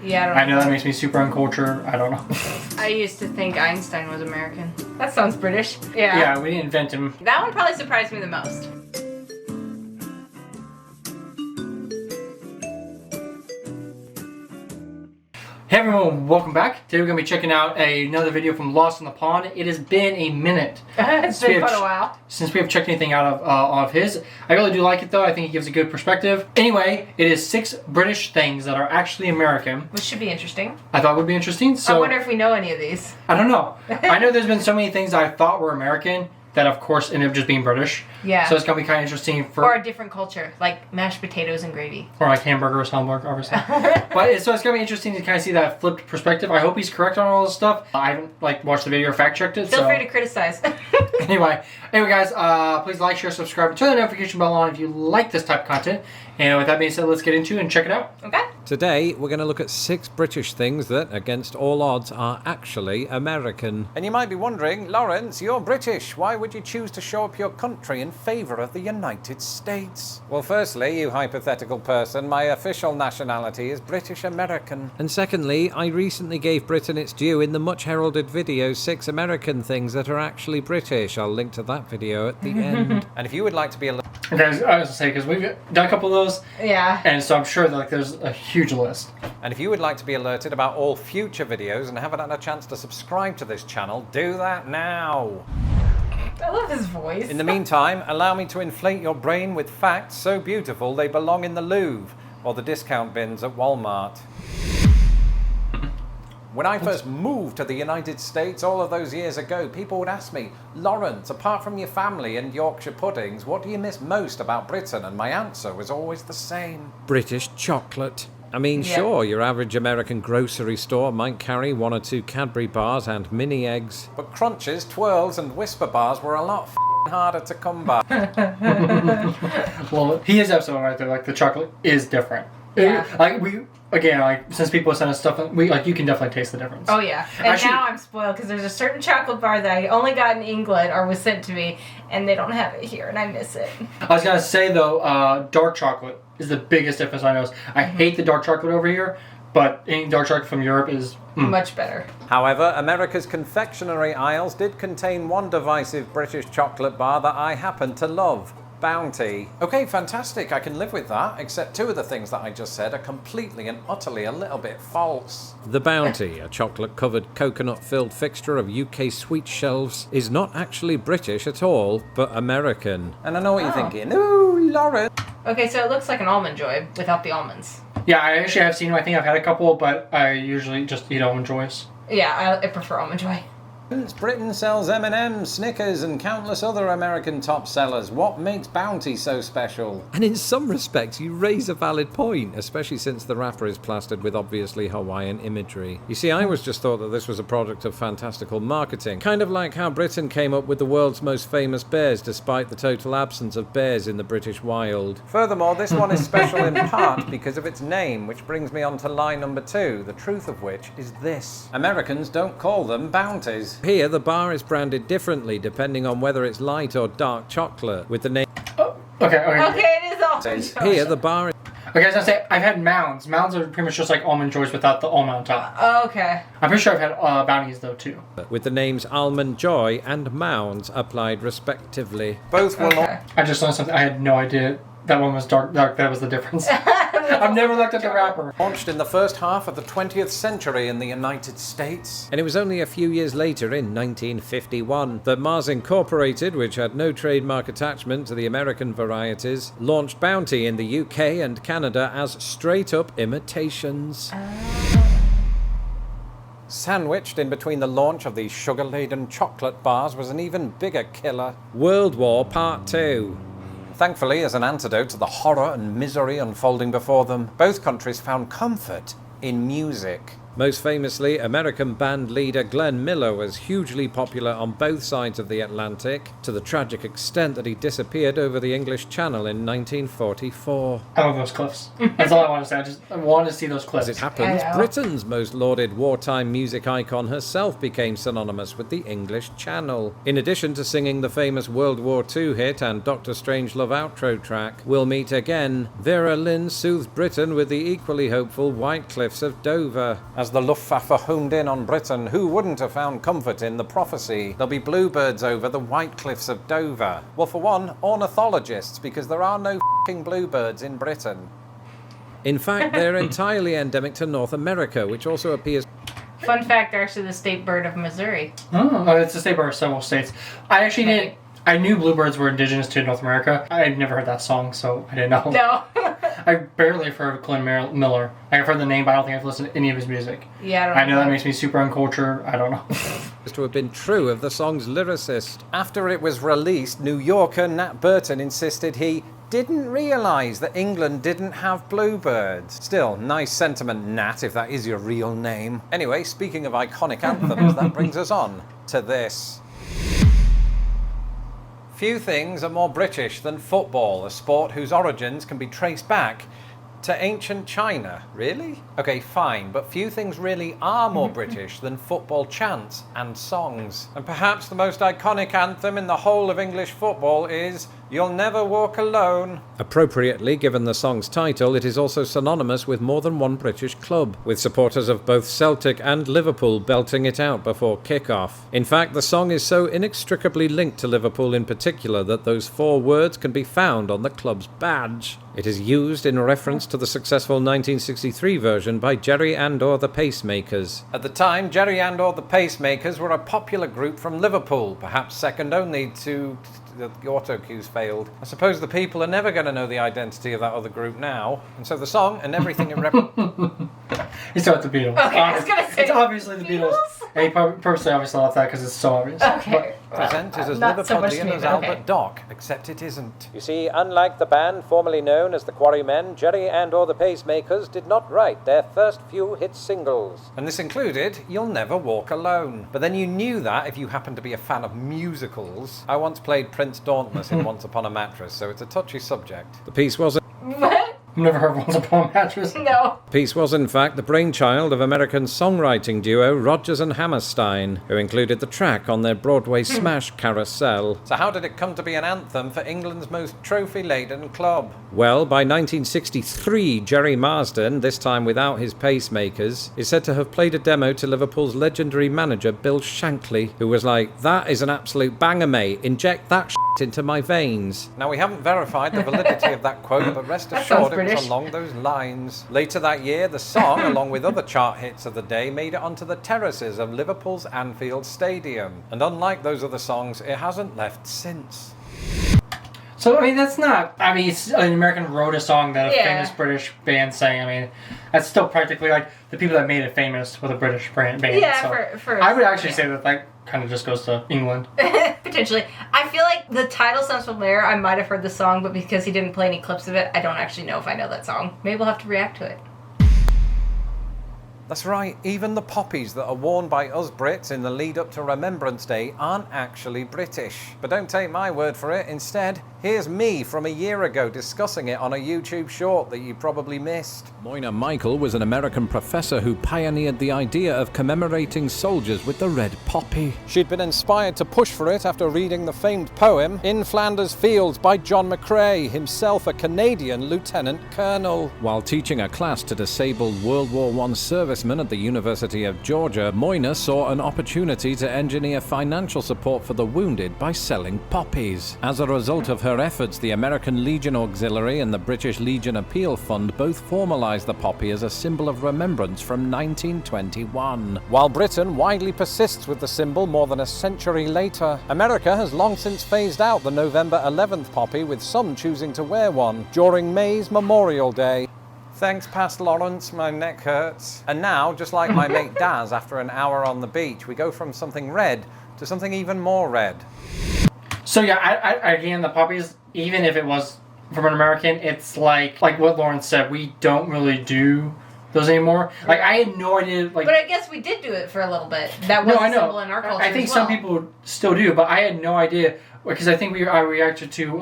Yeah, I know that makes me super uncultured. I don't know. I used to think Einstein was American. That sounds British. Yeah. Yeah, we didn't invent him. That one probably surprised me the most. Hey everyone, welcome back. Today we're going to be checking out another video from Lost in the Pond. It has been a minute. It's been quite a while. Since we have checked anything out of his. I really do like it though. I think he gives a good perspective. Anyway, it is 6 British things that are actually American. Which should be interesting. I thought it would be interesting. So I wonder if we know any of these. I don't know. I know there's been so many things I thought were American that of course ended up just being British. Yeah. So it's going to be kind of interesting for... Or a different culture, like mashed potatoes and gravy. Or like hamburgers, obviously. So it's going to be interesting to kind of see that flipped perspective. I hope he's correct on all this stuff. I haven't watched the video or fact checked it. Feel free to criticize. Anyway guys, please like, share, subscribe, and turn the notification bell on if you like this type of content. And with that being said, let's get into it and check it out. Okay. Today, we're going to look at 6 British things that, against all odds, are actually American. And you might be wondering, Lawrence, you're British. Why would you choose to show up your country in favour of the United States? Well, firstly, you hypothetical person, my official nationality is British American. And secondly, I recently gave Britain its due in the much heralded video 6 American things that are actually British. I'll link to that video at the end. And if you would like to be a... Okay, I was going to say, because we've done a couple of those. Yeah. And so I'm sure that there's a huge list. And if you would like to be alerted about all future videos and haven't had a chance to subscribe to this channel, do that now. I love his voice. In the meantime, allow me to inflate your brain with facts so beautiful they belong in the Louvre or the discount bins at Walmart. When I first moved to the United States all of those years ago, people would ask me, Lawrence, apart from your family and Yorkshire puddings, what do you miss most about Britain? And my answer was always the same. British chocolate. I mean, sure, your average American grocery store might carry 1 or 2 Cadbury bars and mini eggs. But Crunches, Twirls and Whisper bars were a lot harder to come by. Well, he is absolutely right there. The chocolate is different. Yeah. Since people send us stuff, you can definitely taste the difference. Oh yeah, and now I'm spoiled because there's a certain chocolate bar that I only got in England or was sent to me, and they don't have it here, and I miss it. I was gonna say though, dark chocolate is the biggest difference I noticed. I hate the dark chocolate over here, but any dark chocolate from Europe is much better. However, America's confectionery aisles did contain one divisive British chocolate bar that I happen to love. Bounty. Okay, fantastic, I can live with that, except 2 of the things that I just said are completely and utterly a little bit false. The Bounty, a chocolate-covered coconut-filled fixture of UK sweet shelves, is not actually British at all, but American. And I know what you're thinking, ooh, Lauren. Okay, so it looks like an Almond Joy without the almonds. Yeah, I actually have seen them. I think I've had a couple, but I usually just eat Almond Joys. Yeah, I prefer Almond Joy. Britain sells M&M's, Snickers and countless other American top sellers. What makes Bounty so special? And in some respects you raise a valid point, especially since the wrapper is plastered with obviously Hawaiian imagery. You see, I always just thought that this was a product of fantastical marketing, kind of like how Britain came up with the world's most famous bears despite the total absence of bears in the British wild. Furthermore, this one is special in part because of its name, which brings me on to lie number 2, the truth of which is this. Americans don't call them Bounties. Here, the bar is branded differently depending on whether it's light or dark chocolate, with the name... Oh, okay. Okay, it is Almond Joy. Here, the bar is... Okay, I was gonna say, I've had Mounds. Mounds are pretty much just like Almond Joys without the almond on top. Okay. I'm pretty sure I've had Bounties though, too. with the names Almond Joy and Mounds applied respectively. Both will not... I just learned something. I had no idea that one was dark. That was the difference. I've never looked at the wrapper. Launched in the first half of the 20th century in the United States. And it was only a few years later, in 1951, that Mars Incorporated, which had no trademark attachment to the American varieties, launched Bounty in the UK and Canada as straight-up imitations. Sandwiched in between the launch of these sugar-laden chocolate bars was an even bigger killer. World War Part 2. Thankfully, as an antidote to the horror and misery unfolding before them, both countries found comfort in music. Most famously, American band leader Glenn Miller was hugely popular on both sides of the Atlantic, to the tragic extent that he disappeared over the English Channel in 1944. I love those cliffs. That's all I want to say. I want to see those cliffs. As it happens, I know. Britain's most lauded wartime music icon herself became synonymous with the English Channel. In addition to singing the famous World War II hit and Doctor Strangelove outro track, We'll Meet Again, Vera Lynn soothed Britain with the equally hopeful White Cliffs of Dover. As the Luftwaffe homed in on Britain, who wouldn't have found comfort in the prophecy, there'll be bluebirds over the White Cliffs of Dover? Well, for one, ornithologists, because there are no f***ing bluebirds in Britain. In fact, they're entirely endemic to North America, which also appears... Fun fact, they're actually the state bird of Missouri. Oh, it's the state bird of several states. I actually didn't. I knew bluebirds were indigenous to North America. I had never heard that song, so I didn't know. No. I barely have heard of Glenn Miller. I've heard the name, but I don't think I've listened to any of his music. Yeah, I know that makes me super uncultured. I don't know. to have been true of the song's lyricist. After it was released, New Yorker Nat Burton insisted he didn't realise that England didn't have bluebirds. Still, nice sentiment, Nat, if that is your real name. Anyway, speaking of iconic anthems, that brings us on to this. Few things are more British than football, a sport whose origins can be traced back to ancient China. Really? Okay, fine, but few things really are more British than football chants and songs. And perhaps the most iconic anthem in the whole of English football is You'll Never Walk Alone. Appropriately, given the song's title, it is also synonymous with more than one British club, with supporters of both Celtic and Liverpool belting it out before kick-off. In fact, the song is so inextricably linked to Liverpool in particular that those 4 words can be found on the club's badge. It is used in reference to the successful 1963 version by Jerry Andor the Pacemakers. At the time, Jerry Andor the Pacemakers were a popular group from Liverpool, perhaps second only to... the auto cues failed. I suppose the people are never going to know the identity of that other group now, and so the song and everything it It's not the Beatles. Okay, I was gonna say it's obviously the Beatles. Hey, purposely obviously left that because it's so obvious. Okay. present is as Not so much Liverpudlian to me, as but Albert okay. Dock, except it isn't. You see, unlike the band formerly known as the Quarrymen, Jerry Andor the Pacemakers did not write their first few hit singles. And this included You'll Never Walk Alone. But then you knew that if you happen to be a fan of musicals. I once played Prince Dauntless in Once Upon a Mattress, so it's a touchy subject. The piece was What? I've never heard Once Upon a Mattress. No. Piece was, in fact, the brainchild of American songwriting duo Rodgers and Hammerstein, who included the track on their Broadway smash Carousel. So how did it come to be an anthem for England's most trophy-laden club? Well, by 1963, Jerry Marsden, this time without his pacemakers, is said to have played a demo to Liverpool's legendary manager Bill Shankly, who was like, "That is an absolute banger, mate. Inject that shit into my veins." Now, we haven't verified the validity of that quote, but rest That assured sounds it was British. along those lines. Later that year, the song, along with other chart hits of the day, made it onto the terraces of Liverpool's Anfield Stadium. And unlike those other songs, it hasn't left since. So, I mean, that's not... I mean, it's an American wrote a song that a Yeah. famous British band sang. I mean, that's still practically like the people that made it famous with a British band. Yeah, so for I would actually yeah. say that kind of just goes to England. Potentially. I feel like the title sounds familiar. I might have heard the song, but because he didn't play any clips of it, I don't actually know if I know that song. Maybe we'll have to react to it. That's right, even the poppies that are worn by us Brits in the lead up to Remembrance Day aren't actually British. But don't take my word for it, instead, here's me from a year ago discussing it on a YouTube short that you probably missed. Moina Michael was an American professor who pioneered the idea of commemorating soldiers with the red poppy. She'd been inspired to push for it after reading the famed poem In Flanders Fields by John McCrae, himself a Canadian lieutenant colonel. While teaching a class to disabled World War I servicemen at the University of Georgia, Moina saw an opportunity to engineer financial support for the wounded by selling poppies. As a result of her efforts, the American Legion Auxiliary and the British Legion Appeal Fund both formalized the poppy as a symbol of remembrance from 1921. While Britain widely persists with the symbol more than a century later, America has long since phased out the November 11th poppy, with some choosing to wear one during May's Memorial Day. Thanks, Past Lawrence, my neck hurts. And now, just like my mate Daz after an hour on the beach, we go from something red to something even more red. So yeah, I again, the poppies, even if it was from an American, it's like what Lawrence said, we don't really do those anymore. Like, I had no idea. Like, But I guess we did do it for a little bit. That was no, I a know. symbol in our culture I think as well. some people still do, but I had no idea because I think I reacted to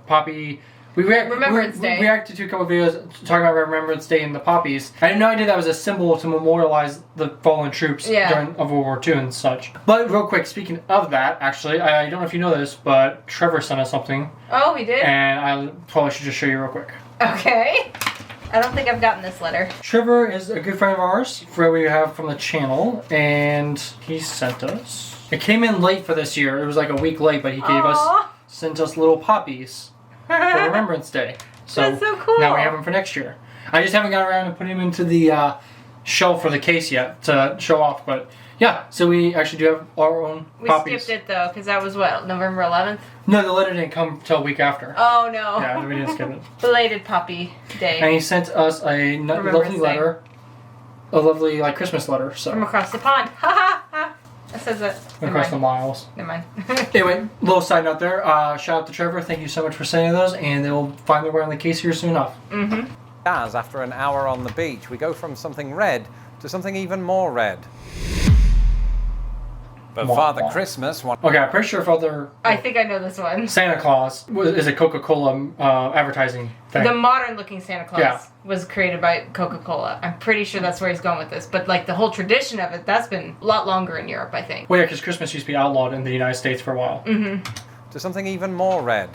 Poppy. Remembrance Day. We reacted to a couple of videos talking about Remembrance Day and the poppies. I had no idea that was a symbol to memorialize the fallen troops during World War II and such. But real quick, speaking of that, actually, I don't know if you know this, but Trevor sent us something. Oh, he did? And I probably should just show you real quick. Okay. I don't think I've gotten this letter. Trevor is a good friend of ours, we have from the channel, and he sent us. It came in late for this year. It was like a week late, but he sent us little poppies for Remembrance Day. So that's so cool. Now we have them for next year. I just haven't got around to putting them into the shelf for the case yet to show off, but yeah, so we actually do have our own poppies. We skipped it though, because that was what, November 11th? No, the letter didn't come till a week after. Oh no. Yeah, we didn't skip it. Belated Poppy Day. And he sent us a lovely letter. A lovely, like, Christmas letter. So. From across the pond. Ha ha ha. That says it. Across the miles. Never mind. Anyway, little side note there. Shout out to Trevor. Thank you so much for sending those, and they will find their way on the case here soon enough. Mm-hmm. As after an hour on the beach, we go from something red to something even more red. But Father Christmas... Okay, I'm pretty sure Father... I think I know this one. Santa Claus is a Coca-Cola advertising thing. The modern-looking Santa Claus was created by Coca-Cola. I'm pretty sure that's where he's going with this. But, like, the whole tradition of it, that's been a lot longer in Europe, I think. Well, yeah, because Christmas used to be outlawed in the United States for a while. Mm-hmm. To something even more red.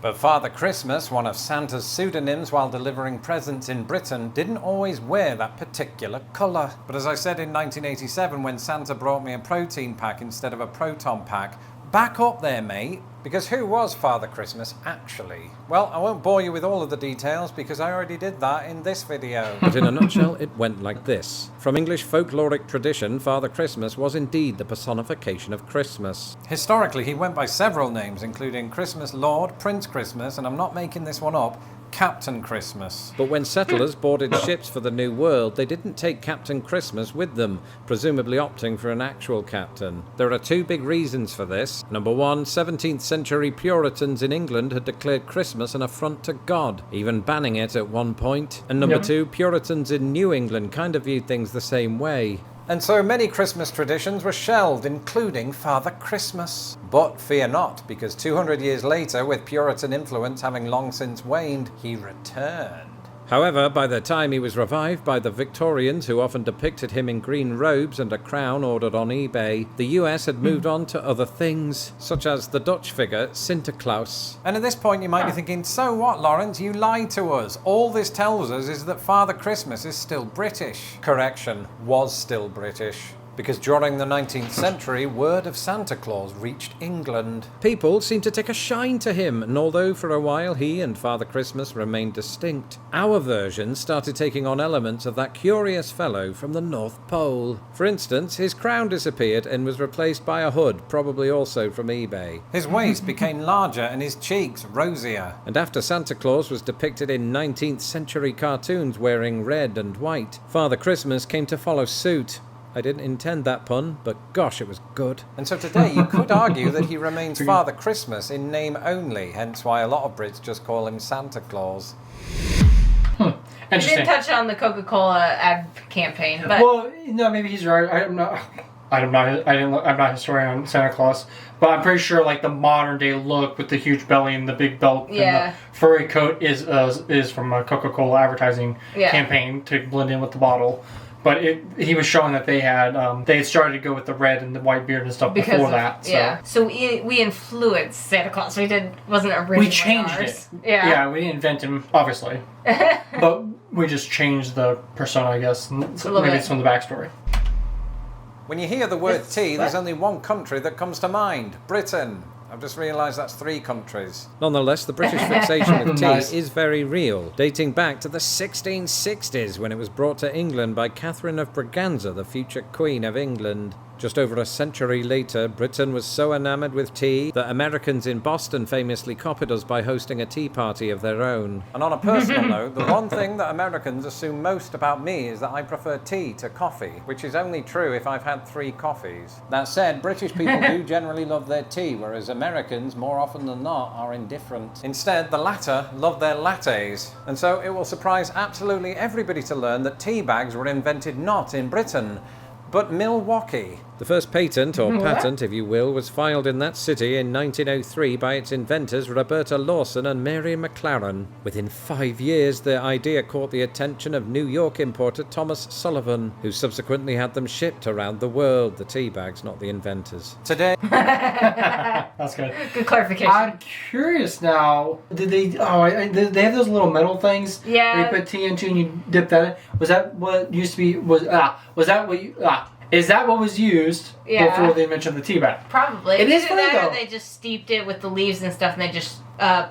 But Father Christmas, one of Santa's pseudonyms while delivering presents in Britain, didn't always wear that particular colour. But as I said in 1987 when Santa brought me a protein pack instead of a proton pack, back up there, mate. Because who was Father Christmas, actually? Well, I won't bore you with all of the details because I already did that in this video. But in a nutshell, it went like this. From English folkloric tradition, Father Christmas was indeed the personification of Christmas. Historically, he went by several names, including Christmas Lord, Prince Christmas, and I'm not making this one up, Captain Christmas. But when settlers boarded ships for the New World, they didn't take Captain Christmas with them, presumably opting for an actual captain. There are two big reasons for this. Number one, 17th century Puritans in England had declared Christmas an affront to God, even banning it at one point. And number two, Puritans in New England kind of viewed things the same way. And so many Christmas traditions were shelved, including Father Christmas. But fear not, because 200 years later, with Puritan influence having long since waned, he returned. However, by the time he was revived by the Victorians, who often depicted him in green robes and a crown ordered on eBay, the US had moved on to other things, such as the Dutch figure Sinterklaas. And at this point you might be thinking, so what, Lawrence? You lied to us. All this tells us is that Father Christmas is still British. Correction, was still British. Because during the 19th century, word of Santa Claus reached England. People seemed to take a shine to him, and although for a while he and Father Christmas remained distinct, our version started taking on elements of that curious fellow from the North Pole. For instance, his crown disappeared and was replaced by a hood, probably also from eBay. His waist became larger and his cheeks rosier. And after Santa Claus was depicted in 19th century cartoons wearing red and white, Father Christmas came to follow suit. I didn't intend that pun, but gosh, it was good. And so today you could argue that he remains Father Christmas in name only, hence why a lot of Brits just call him Santa Claus. You didn't touch on the Coca-Cola ad campaign, but... Well, no, maybe he's right. I'm not a historian on Santa Claus, but I'm pretty sure like the modern day look with the huge belly and the big belt and the furry coat is from a Coca-Cola advertising campaign to blend in with the bottle. But he was showing that they had started to go with the red and the white beard and stuff before that. So. Yeah, so we influenced Santa Claus. Wasn't originally we changed ours. it. Yeah, we didn't invent him, obviously, but we just changed the persona, I guess. So maybe it's from the backstory. When you hear the word tea, there's only one country that comes to mind: Britain. I've just realised that's 3 countries. Nonetheless, the British fixation with tea is very real, dating back to the 1660s when it was brought to England by Catherine of Braganza, the future Queen of England. Just over a century later, Britain was so enamored with tea that Americans in Boston famously copied us by hosting a tea party of their own. And on a personal note, the one thing that Americans assume most about me is that I prefer tea to coffee, which is only true if I've had 3 coffees. That said, British people do generally love their tea, whereas Americans, more often than not, are indifferent. Instead, the latter love their lattes. And so it will surprise absolutely everybody to learn that tea bags were invented not in Britain, but Milwaukee. The first patent, or patent if you will, was filed in that city in 1903 by its inventors Roberta Lawson and Mary McLaren. Within 5 years, their idea caught the attention of New York importer Thomas Sullivan, who subsequently had them shipped around the world. The tea bags, not the inventors. Today... That's good. Good clarification. I'm curious now. Did they? Oh, they have those little metal things. Yeah. Where you put tea into and you dip that in. Was that what used to be? Was that what you? Is that what was used before the invention of the tea bag? Probably. It is Either funny, that or though. they just steeped it with the leaves and stuff, and they just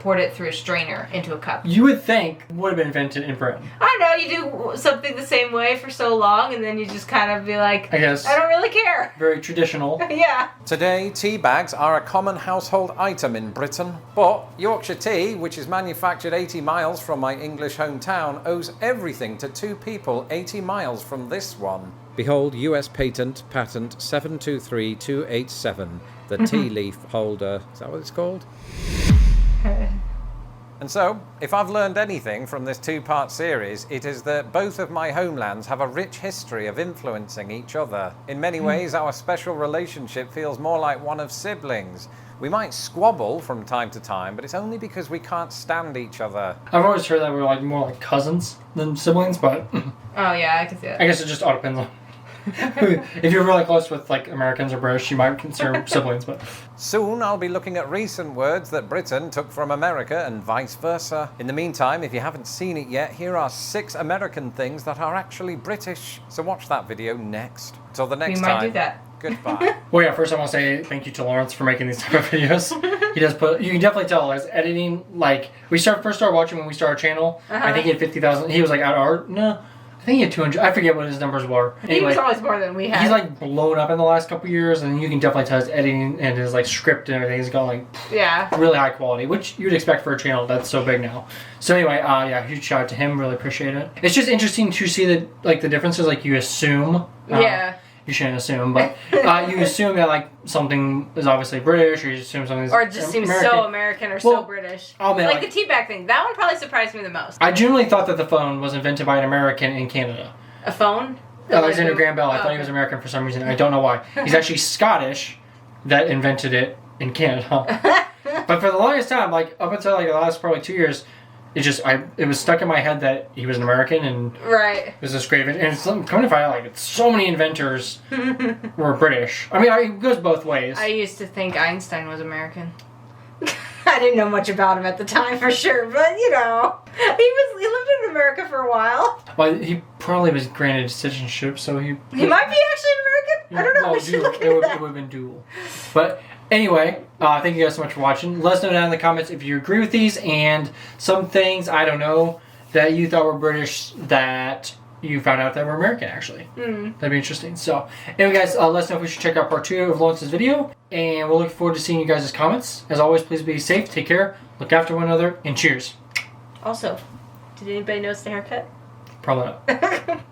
poured it through a strainer into a cup. You would think would have been invented in Britain. I know, you do something the same way for so long, and then you just kind of be like, I guess. I don't really care. Very traditional. Yeah. Today, tea bags are a common household item in Britain, but Yorkshire Tea, which is manufactured 80 miles from my English hometown, owes everything to 2 people 80 miles from this one. Behold US Patent 723287, the tea leaf holder. Is that what it's called? And so, if I've learned anything from this 2-part series, it is that both of my homelands have a rich history of influencing each other. In many ways, our special relationship feels more like one of siblings. We might squabble from time to time, but it's only because we can't stand each other. I've always heard that we're like more like cousins than siblings, but Oh, yeah, I can see that. I guess it just all depends on. If you're really close with like Americans or British, you might consider siblings, but Soon I'll be looking at recent words that Britain took from America and vice versa. In the meantime, if you haven't seen it yet, here are 6 American things that are actually British. So watch that video next. Till the next We time. might do that. Goodbye. well, yeah. First, I want to say thank you to Lawrence for making these type of videos. He does put. You can definitely tell as editing. Like first started watching when we started our channel. I think he had 50,000. He was like at our no. I think he had 200. I forget what his numbers were. He was always more than we had. He's like blown up in the last couple years, and you can definitely tell his editing and his like script and everything. He's got like really high quality, which you'd expect for a channel that's so big now. So anyway, huge shout out to him. Really appreciate it. It's just interesting to see the differences. Like you assume. You shouldn't assume, but you assume that like something is obviously British, or you assume something's or it just seems American. so American or so British. Oh man, like the tea bag thing. That one probably surprised me the most. I genuinely thought that the phone was invented by an American in Canada. A phone? Alexander Graham Bell. I thought he was American for some reason. I don't know why. He's actually Scottish that invented it in Canada. But for the longest time, like up until like the last probably 2 years, it was stuck in my head that he was an American and it was this great. And it's coming to find out like so many inventors were British. I mean, it goes both ways. I used to think Einstein was American. I didn't know much about him at the time for sure, but you know, he lived in America for a while. Well, he probably was granted citizenship, so he might be actually an American. I don't know. Well, We should look it into would that. have been dual. But anyway, thank you guys so much for watching. Let us know down in the comments if you agree with these and some things, I don't know, that you thought were British that you found out that were American, actually. That'd be interesting. So, anyway, guys, let us know if we should check out part 2 of Lawrence's video. And we'll look forward to seeing you guys' comments. As always, please be safe, take care, look after one another, and cheers. Also, did anybody notice the haircut? Probably not.